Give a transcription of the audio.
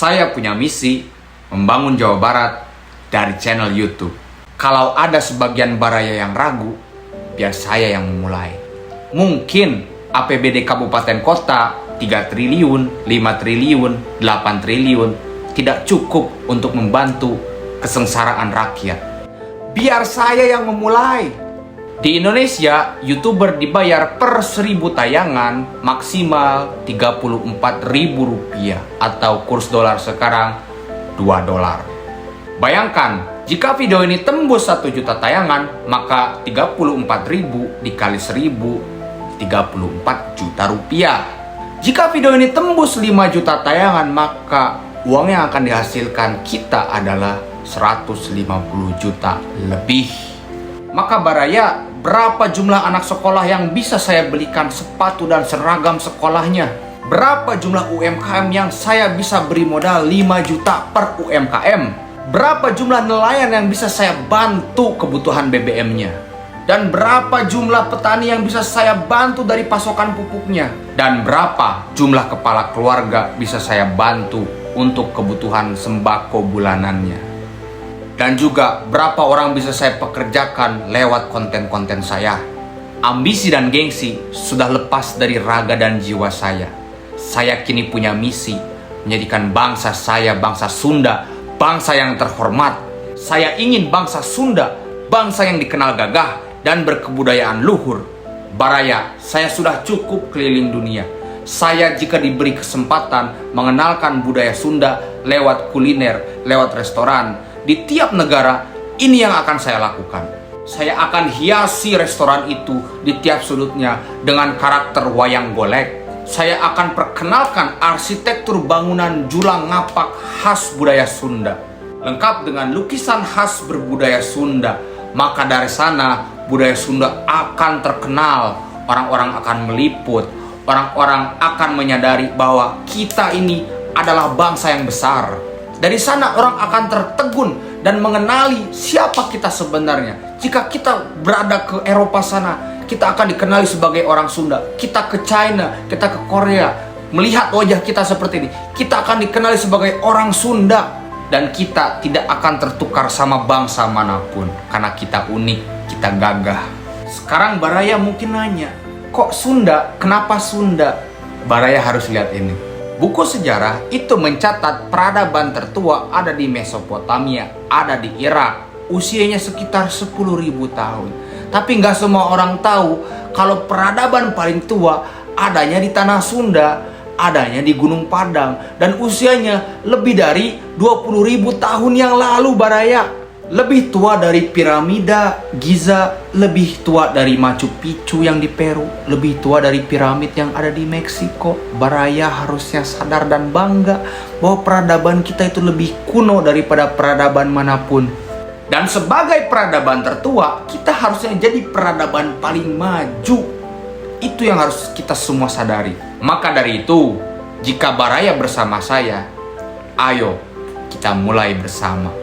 Saya punya misi membangun Jawa Barat dari channel YouTube. Kalau ada sebagian baraya yang ragu, biar saya yang memulai. Mungkin APBD kabupaten kota 3 triliun, 5 triliun, 8 triliun tidak cukup untuk membantu kesengsaraan rakyat. Biar saya yang memulai. Di Indonesia, YouTuber dibayar per 1000 tayangan maksimal Rp34.000 atau kurs dolar sekarang $2. Bayangkan, jika video ini tembus 1 juta tayangan, maka 34.000 dikali 1000, 34 juta rupiah. Jika video ini tembus 5 juta tayangan, maka uang yang akan dihasilkan kita adalah 150 juta lebih. Maka baraya, berapa jumlah anak sekolah yang bisa saya belikan sepatu dan seragam sekolahnya? Berapa jumlah UMKM yang saya bisa beri modal 5 juta per UMKM? Berapa jumlah nelayan yang bisa saya bantu kebutuhan BBM-nya? Dan berapa jumlah petani yang bisa saya bantu dari pasokan pupuknya? Dan berapa jumlah kepala keluarga bisa saya bantu untuk kebutuhan sembako bulanannya? Dan juga berapa orang bisa saya pekerjakan lewat konten-konten saya? Ambisi dan gengsi sudah lepas dari raga dan jiwa saya. Saya kini punya misi menjadikan bangsa saya bangsa Sunda, bangsa yang terhormat. Saya ingin bangsa Sunda, bangsa yang dikenal gagah dan berkebudayaan luhur. Baraya, saya sudah cukup keliling dunia. Saya jika diberi kesempatan mengenalkan budaya Sunda lewat kuliner, lewat restoran di tiap negara, ini yang akan saya lakukan. Saya akan hiasi restoran itu di tiap sudutnya dengan karakter wayang golek. Saya akan perkenalkan arsitektur bangunan julang ngapak khas budaya Sunda, lengkap dengan lukisan khas berbudaya Sunda. Maka dari sana budaya Sunda akan terkenal. Orang-orang akan meliput. Orang-orang akan menyadari bahwa kita ini adalah bangsa yang besar. Dari sana orang akan tertegun dan mengenali siapa kita sebenarnya. Jika kita berada ke Eropa sana, kita akan dikenali sebagai orang Sunda. Kita ke China, kita ke Korea, melihat wajah kita seperti ini, kita akan dikenali sebagai orang Sunda. Dan kita tidak akan tertukar sama bangsa manapun, karena kita unik, kita gagah. Sekarang baraya mungkin nanya, kok Sunda? Kenapa Sunda? Baraya harus lihat ini. Buku sejarah itu mencatat peradaban tertua ada di Mesopotamia, ada di Irak. Usianya sekitar 10.000 tahun. Tapi nggak semua orang tahu kalau peradaban paling tua adanya di tanah Sunda, adanya di Gunung Padang. Dan usianya lebih dari 20.000 tahun yang lalu baraya. Lebih tua dari piramida Giza, lebih tua dari Machu Picchu yang di Peru, lebih tua dari piramid yang ada di Meksiko. Baraya harusnya sadar dan bangga bahwa peradaban kita itu lebih kuno daripada peradaban manapun. Dan sebagai peradaban tertua, kita harusnya jadi peradaban paling maju. Itu yang harus kita semua sadari. Maka dari itu, jika baraya bersama saya, ayo kita mulai bersama.